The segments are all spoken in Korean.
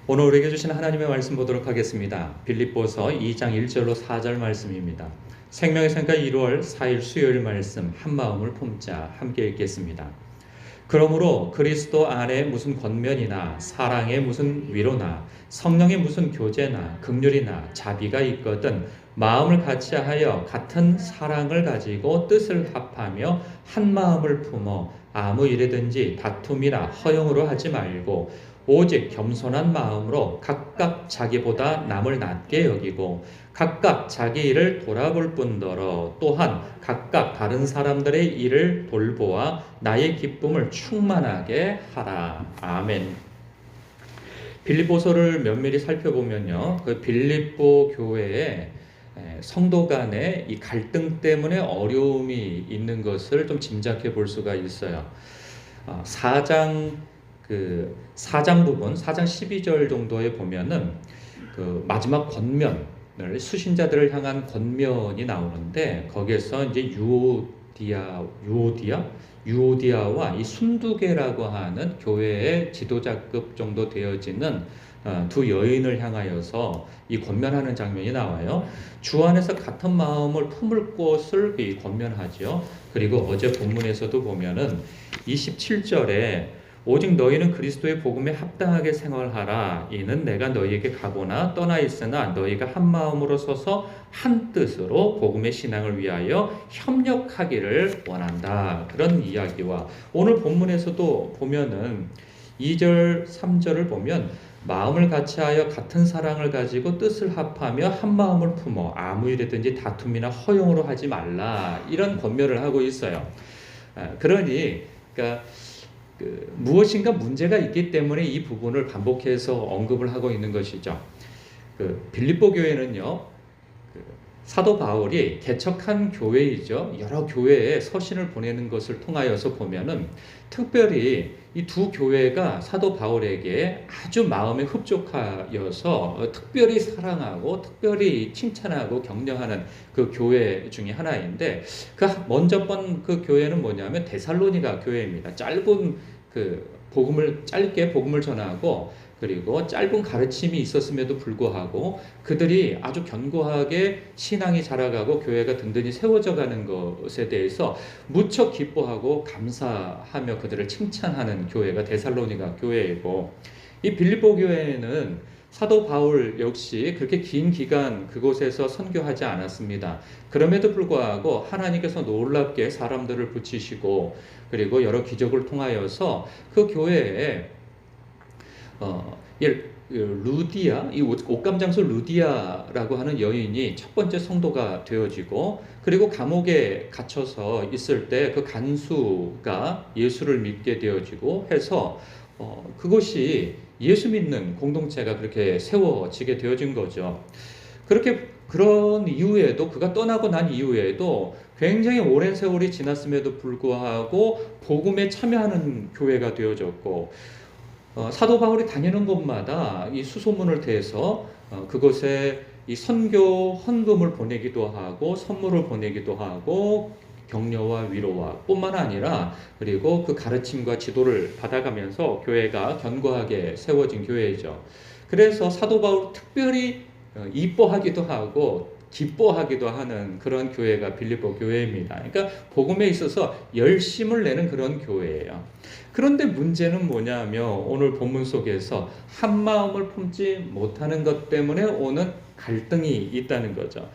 오늘 우리에게 주신 하나님의 말씀 보도록 하겠습니다. 빌립보서 2장 1절로 4절 말씀입니다. 생명의 생각 1월 4일 수요일 말씀 한마음을 품자 함께 읽겠습니다. 그러므로 그리스도 안에 무슨 권면이나 사랑의 무슨 위로나 성령의 무슨 교제나 긍휼이나 자비가 있거든 마음을 같이하여 같은 사랑을 가지고 뜻을 합하며 한 마음을 품어 아무 일이든지 다툼이나 허용으로 하지 말고 오직 겸손한 마음으로 각각 자기보다 남을 낮게 여기고 각각 자기 일을 돌아볼 뿐더러 또한 각각 다른 사람들의 일을 돌보아 나의 기쁨을 충만하게 하라. 아멘. 빌립보서를 면밀히 살펴보면요, 그 빌립보 교회에 성도 간의 이 갈등 때문에 어려움이 있는 것을 좀 짐작해 볼 수가 있어요. 4장 4장 부분, 4장 12절 정도에 보면은 그 마지막 권면을 수신자들을 향한 권면이 나오는데 거기에서 이제 유오디아와 이 순두계라고 하는 교회의 지도자급 정도 되어지는 두 여인을 향하여서 이 권면하는 장면이 나와요. 주 안에서 같은 마음을 품을 것을 권면하죠. 그리고 어제 본문에서도 보면은 27절에 오직 너희는 그리스도의 복음에 합당하게 생활하라. 이는 내가 너희에게 가거나 떠나 있으나 너희가 한 마음으로 서서 한 뜻으로 복음의 신앙을 위하여 협력하기를 원한다. 그런 이야기와 오늘 본문에서도 보면은 2절, 3절을 보면 마음을 같이하여 같은 사랑을 가지고 뜻을 합하며 한 마음을 품어 아무 일이든지 다툼이나 허용으로 하지 말라. 이런 권면을 하고 있어요. 그러니까 무엇인가 문제가 있기 때문에 이 부분을 반복해서 언급을 하고 있는 것이죠. 빌립보 교회는요, 사도 바울이 개척한 교회이죠. 여러 교회에 서신을 보내는 것을 통하여서 보면은 특별히 이 두 교회가 사도 바울에게 아주 마음에 흡족하여서 특별히 사랑하고 특별히 칭찬하고 격려하는 그 교회 중에 하나인데 먼저 본 그 교회는 뭐냐면 데살로니가 교회입니다. 짧게 복음을 전하고 그리고 짧은 가르침이 있었음에도 불구하고 그들이 아주 견고하게 신앙이 자라가고 교회가 든든히 세워져 가는 것에 대해서 무척 기뻐하고 감사하며 그들을 칭찬하는 교회가 데살로니가 교회이고, 이 빌립보 교회는 사도 바울 역시 그렇게 긴 기간 그곳에서 선교하지 않았습니다. 그럼에도 불구하고 하나님께서 놀랍게 사람들을 붙이시고 그리고 여러 기적을 통하여서 그 교회에 루디아, 이 옷감장소 루디아라고 하는 여인이 첫 번째 성도가 되어지고, 그리고 감옥에 갇혀서 있을 때 그 간수가 예수를 믿게 되어지고 해서 그것이 예수 믿는 공동체가 그렇게 세워지게 되어진 거죠. 그런 이후에도, 그가 떠나고 난 이후에도 굉장히 오랜 세월이 지났음에도 불구하고 복음에 참여하는 교회가 되어졌고, 사도 바울이 다니는 곳마다 이 수소문을 대서 그곳에 이 선교 헌금을 보내기도 하고 선물을 보내기도 하고 격려와 위로와 뿐만 아니라 그리고 그 가르침과 지도를 받아가면서 교회가 견고하게 세워진 교회이죠. 그래서 사도 바울 특별히 이뻐하기도 하고 기뻐하기도 하는 그런 교회가 빌립보 교회입니다. 그러니까 복음에 있어서 열심을 내는 그런 교회예요. 그런데 문제는 뭐냐면 오늘 본문 속에서 한 마음을 품지 못하는 것 때문에 오는 갈등이 있다는 거죠.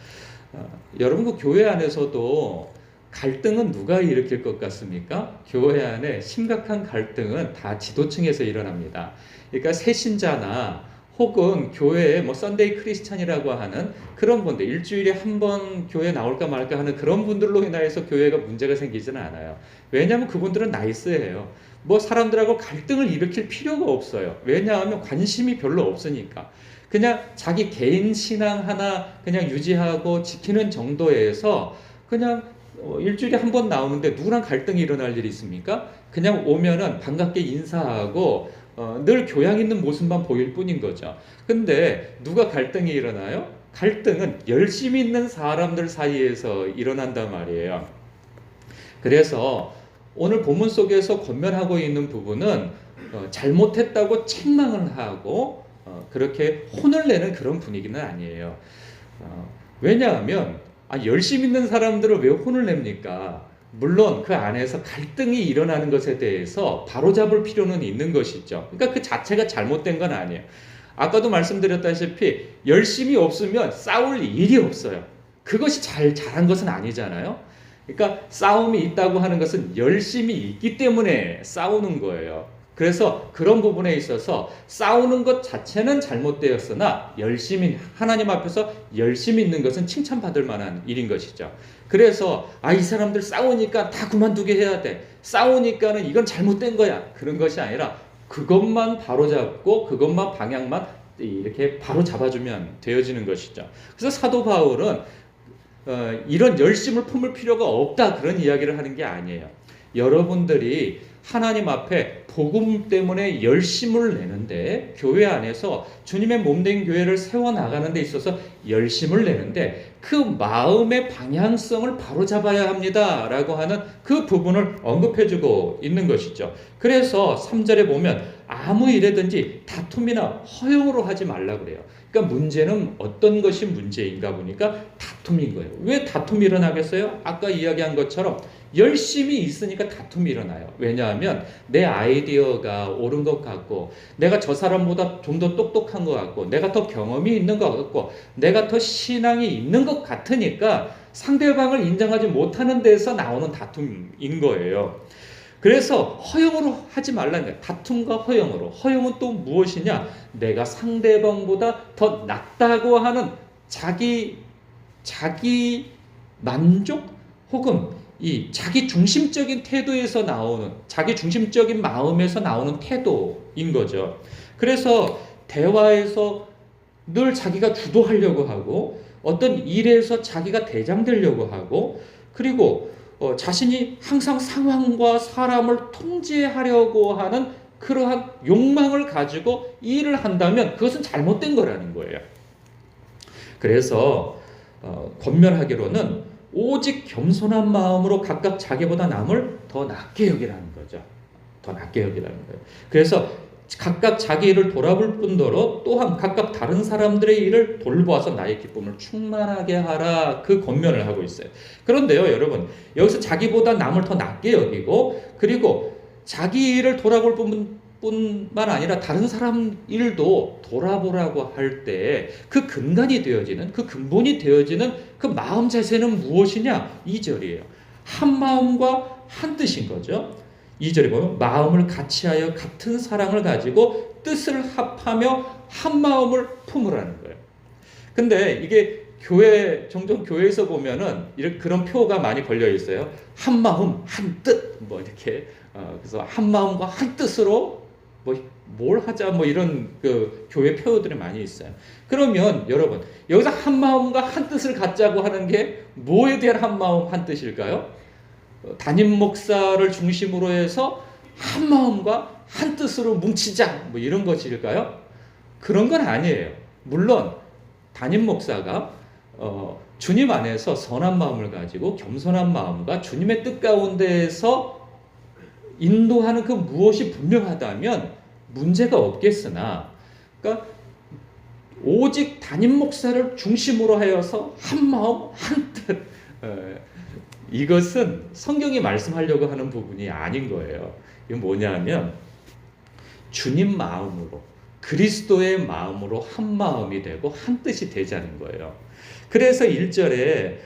여러분, 그 교회 안에서도 갈등은 누가 일으킬 것 같습니까? 교회 안에 심각한 갈등은 다 지도층에서 일어납니다. 그러니까 새신자나 혹은 교회에 썬데이 크리스찬이라고 하는 그런 분들, 일주일에 한 번 교회 나올까 말까 하는 그런 분들로 인하여서 교회가 문제가 생기지는 않아요. 왜냐하면 그분들은 나이스해요. 사람들하고 갈등을 일으킬 필요가 없어요. 왜냐하면 관심이 별로 없으니까. 그냥 자기 개인 신앙 하나 그냥 유지하고 지키는 정도에서 그냥 일주일에 한 번 나오는데 누구랑 갈등이 일어날 일이 있습니까? 그냥 오면은 반갑게 인사하고 늘 교양 있는 모습만 보일 뿐인 거죠. 근데 누가 갈등이 일어나요? 갈등은 열심히 있는 사람들 사이에서 일어난단 말이에요. 그래서 오늘 본문 속에서 권면하고 있는 부분은 잘못했다고 책망을 하고 그렇게 혼을 내는 그런 분위기는 아니에요. 왜냐하면 열심 있는 사람들을 왜 혼을 냅니까? 물론 그 안에서 갈등이 일어나는 것에 대해서 바로잡을 필요는 있는 것이죠. 그러니까 그 자체가 잘못된 건 아니에요. 아까도 말씀드렸다시피 열심이 없으면 싸울 일이 없어요. 그것이 잘한 것은 아니잖아요. 그러니까 싸움이 있다고 하는 것은 열심이 있기 때문에 싸우는 거예요. 그래서 그런 부분에 있어서 싸우는 것 자체는 잘못되었으나 열심히 하나님 앞에서 열심히 있는 것은 칭찬받을 만한 일인 것이죠. 그래서 이 사람들 싸우니까 다 그만두게 해야 돼. 싸우니까는 이건 잘못된 거야. 그런 것이 아니라 그것만 바로잡고 그것만 방향만 이렇게 바로 잡아주면 되어지는 것이죠. 그래서 사도 바울은 이런 열심을 품을 필요가 없다 그런 이야기를 하는 게 아니에요. 여러분들이 하나님 앞에 복음 때문에 열심을 내는데 교회 안에서 주님의 몸된 교회를 세워나가는 데 있어서 열심을 내는데 그 마음의 방향성을 바로잡아야 합니다 라고 하는 그 부분을 언급해주고 있는 것이죠. 그래서 3절에 보면 아무 일에든지 다툼이나 허용으로 하지 말라 그래요. 그러니까 문제는 어떤 것이 문제인가 보니까 다툼인 거예요. 왜 다툼이 일어나겠어요? 아까 이야기한 것처럼 열심히 있으니까 다툼이 일어나요. 왜냐하면 내 아이디어가 옳은 것 같고 내가 저 사람보다 좀 더 똑똑한 것 같고 내가 더 경험이 있는 것 같고 내가 더 신앙이 있는 것 같으니까 상대방을 인정하지 못하는 데서 나오는 다툼인 거예요. 그래서 허용으로 하지 말라는 거예요. 다툼과 허용으로. 허용은 또 무엇이냐? 내가 상대방보다 더 낫다고 하는 자기 만족 혹은 이 자기 중심적인 태도에서 나오는 자기 중심적인 마음에서 나오는 태도인 거죠. 그래서 대화에서 늘 자기가 주도하려고 하고 어떤 일에서 자기가 대장되려고 하고 그리고 자신이 항상 상황과 사람을 통제하려고 하는 그러한 욕망을 가지고 일을 한다면 그것은 잘못된 거라는 거예요. 그래서 권면하기로는 오직 겸손한 마음으로 각각 자기보다 남을 더 낮게 여기라는 거죠. 더 낮게 여기라는 거예요. 그래서 각각 자기 일을 돌아볼 뿐더러 또한 각각 다른 사람들의 일을 돌보아서 나의 기쁨을 충만하게 하라 그 권면을 하고 있어요. 그런데요 여러분 여기서 자기보다 남을 더 낮게 여기고 그리고 자기 일을 돌아볼 뿐만 아니라 다른 사람 일도 돌아보라고 할 때 그 근간이 되어지는 그 근본이 되어지는 그 마음 자세는 무엇이냐? 2절이에요. 한 마음과 한 뜻인 거죠. 2절에 보면 마음을 같이하여 같은 사랑을 가지고 뜻을 합하며 한 마음을 품으라는 거예요. 근데 이게 종종 교회에서 보면은 그런 표가 많이 걸려 있어요. 한 마음, 한 뜻, 이렇게. 그래서 한 마음과 한 뜻으로 뭘 하자 이런 그 교회 표어들이 많이 있어요. 그러면 여러분 여기서 한 마음과 한 뜻을 갖자고 하는 게 뭐에 대한 한 마음 한 뜻일까요? 담임 목사를 중심으로 해서 한 마음과 한 뜻으로 뭉치자 이런 것일까요? 그런 건 아니에요. 물론 담임 목사가 주님 안에서 선한 마음을 가지고 겸손한 마음과 주님의 뜻 가운데에서 인도하는 그 무엇이 분명하다면 문제가 없겠으나 그러니까 오직 담임 목사를 중심으로 하여서 한 마음 한 뜻 이것은 성경이 말씀하려고 하는 부분이 아닌 거예요. 이건 뭐냐면 주님 마음으로 그리스도의 마음으로 한 마음이 되고 한 뜻이 되자는 거예요. 그래서 1절에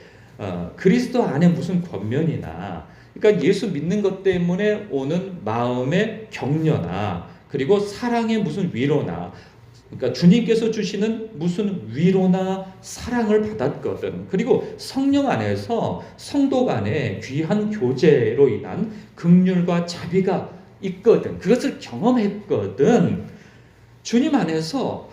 그리스도 안에 무슨 권면이나 그러니까 예수 믿는 것 때문에 오는 마음의 격려나 그리고 사랑의 무슨 위로나 그러니까 주님께서 주시는 무슨 위로나 사랑을 받았거든. 그리고 성령 안에서 성도 간의 귀한 교제로 인한 긍휼과 자비가 있거든. 그것을 경험했거든. 주님 안에서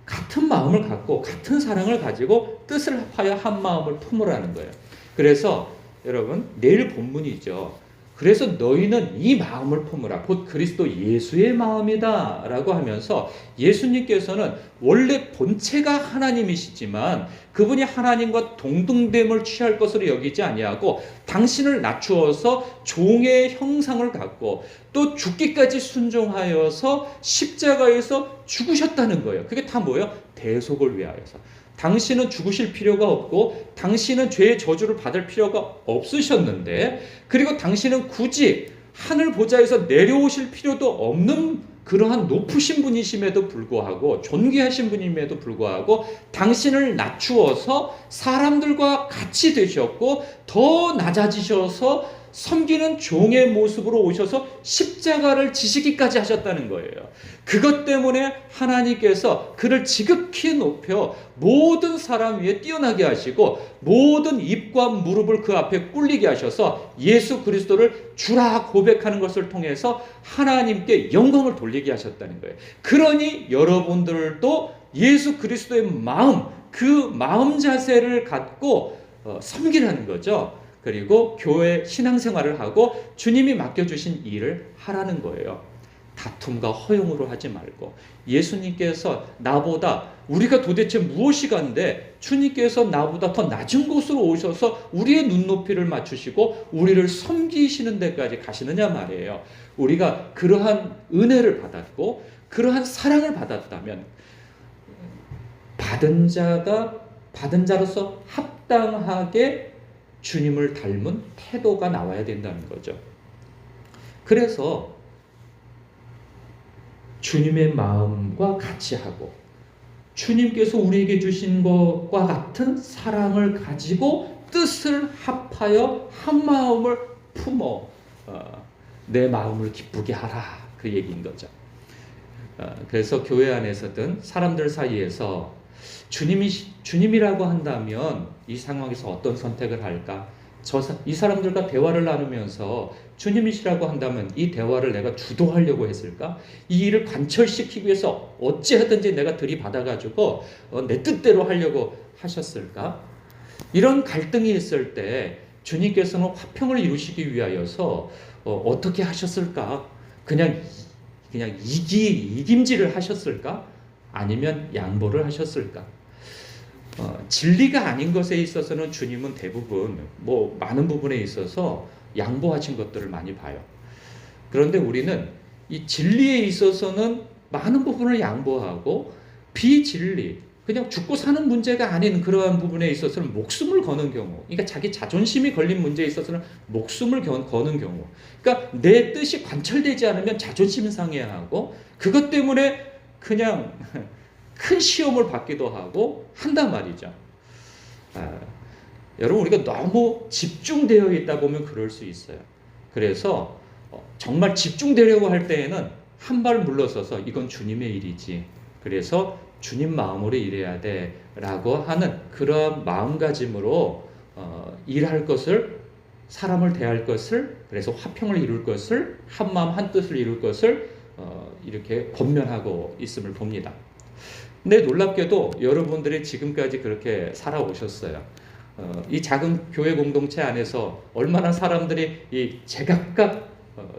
같은 마음을 갖고 같은 사랑을 가지고 뜻을 합하여 한 마음을 품으라는 거예요. 그래서 여러분 내일 본문이죠. 그래서 너희는 이 마음을 품으라. 곧 그리스도 예수의 마음이다 라고 하면서 예수님께서는 원래 본체가 하나님이시지만 그분이 하나님과 동등됨을 취할 것으로 여기지 아니하고 당신을 낮추어서 종의 형상을 갖고 또 죽기까지 순종하여서 십자가에서 죽으셨다는 거예요. 그게 다 뭐예요? 대속을 위하여서. 당신은 죽으실 필요가 없고 당신은 죄의 저주를 받을 필요가 없으셨는데, 그리고 당신은 굳이 하늘 보좌에서 내려오실 필요도 없는 그러한 높으신 분이심에도 불구하고, 존귀하신 분임에도 불구하고 당신을 낮추어서 사람들과 같이 되셨고 더 낮아지셔서 섬기는 종의 모습으로 오셔서 십자가를 지시기까지 하셨다는 거예요. 그것 때문에 하나님께서 그를 지극히 높여 모든 사람 위에 뛰어나게 하시고 모든 입과 무릎을 그 앞에 꿇리게 하셔서 예수 그리스도를 주라 고백하는 것을 통해서 하나님께 영광을 돌리게 하셨다는 거예요. 그러니 여러분들도 예수 그리스도의 마음, 그 마음 자세를 갖고 섬기라는 거죠. 그리고 교회 신앙생활을 하고 주님이 맡겨주신 일을 하라는 거예요. 다툼과 허용으로 하지 말고, 예수님께서 나보다, 우리가 도대체 무엇이 간데 주님께서 나보다 더 낮은 곳으로 오셔서 우리의 눈높이를 맞추시고 우리를 섬기시는 데까지 가시느냐 말이에요. 우리가 그러한 은혜를 받았고 그러한 사랑을 받았다면 받은 자로서 합당하게 주님을 닮은 태도가 나와야 된다는 거죠. 그래서 주님의 마음과 같이 하고 주님께서 우리에게 주신 것과 같은 사랑을 가지고 뜻을 합하여 한 마음을 품어 내 마음을 기쁘게 하라, 그 얘기인 거죠. 그래서 교회 안에서든 사람들 사이에서 주님이라고 한다면 이 상황에서 어떤 선택을 할까? 이 사람들과 대화를 나누면서 주님이시라고 한다면 이 대화를 내가 주도하려고 했을까? 이 일을 관철시키기 위해서 어찌하든지 내가 들이받아가지고 내 뜻대로 하려고 하셨을까? 이런 갈등이 있을 때 주님께서는 화평을 이루시기 위하여서 어떻게 하셨을까? 그냥 이김질을 하셨을까? 아니면 양보를 하셨을까? 진리가 아닌 것에 있어서는 주님은 대부분 많은 부분에 있어서 양보하신 것들을 많이 봐요. 그런데 우리는 이 진리에 있어서는 많은 부분을 양보하고 비진리, 그냥 죽고 사는 문제가 아닌 그러한 부분에 있어서는 목숨을 거는 경우, 그러니까 자기 자존심이 걸린 문제에 있어서는 목숨을 거는 경우, 그러니까 내 뜻이 관철되지 않으면 자존심 상해하고 그것 때문에 그냥 큰 시험을 받기도 하고 한단 말이죠. 여러분, 우리가 너무 집중되어 있다 보면 그럴 수 있어요. 그래서 정말 집중되려고 할 때에는 한 발 물러서서 이건 주님의 일이지, 그래서 주님 마음으로 일해야 돼 라고 하는 그런 마음가짐으로 일할 것을, 사람을 대할 것을, 그래서 화평을 이룰 것을, 한마음 한뜻을 이룰 것을 이렇게 권면하고 있음을 봅니다. 근데 놀랍게도 여러분들이 지금까지 그렇게 살아오셨어요. 이 작은 교회 공동체 안에서 얼마나 사람들이 이 제각각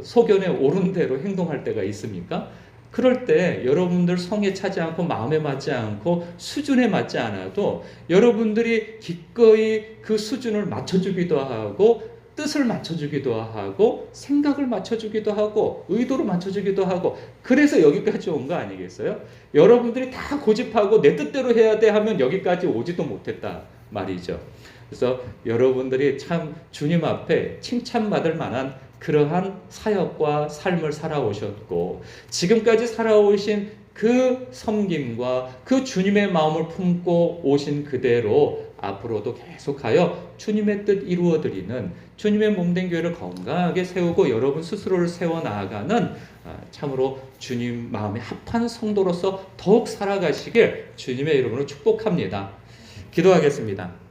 소견에 옳은 대로 행동할 때가 있습니까? 그럴 때 여러분들 성에 차지 않고 마음에 맞지 않고 수준에 맞지 않아도 여러분들이 기꺼이 그 수준을 맞춰주기도 하고 뜻을 맞춰주기도 하고 생각을 맞춰주기도 하고 의도를 맞춰주기도 하고, 그래서 여기까지 온 거 아니겠어요? 여러분들이 다 고집하고 내 뜻대로 해야 돼 하면 여기까지 오지도 못했다 말이죠. 그래서 여러분들이 참 주님 앞에 칭찬받을 만한 그러한 사역과 삶을 살아오셨고, 지금까지 살아오신 그 섬김과 그 주님의 마음을 품고 오신 그대로 앞으로도 계속하여 주님의 뜻 이루어드리는, 주님의 몸된 교회를 건강하게 세우고 여러분 스스로를 세워나가는 참으로 주님 마음에 합한 성도로서 더욱 살아가시길 주님의 이름으로 축복합니다. 기도하겠습니다.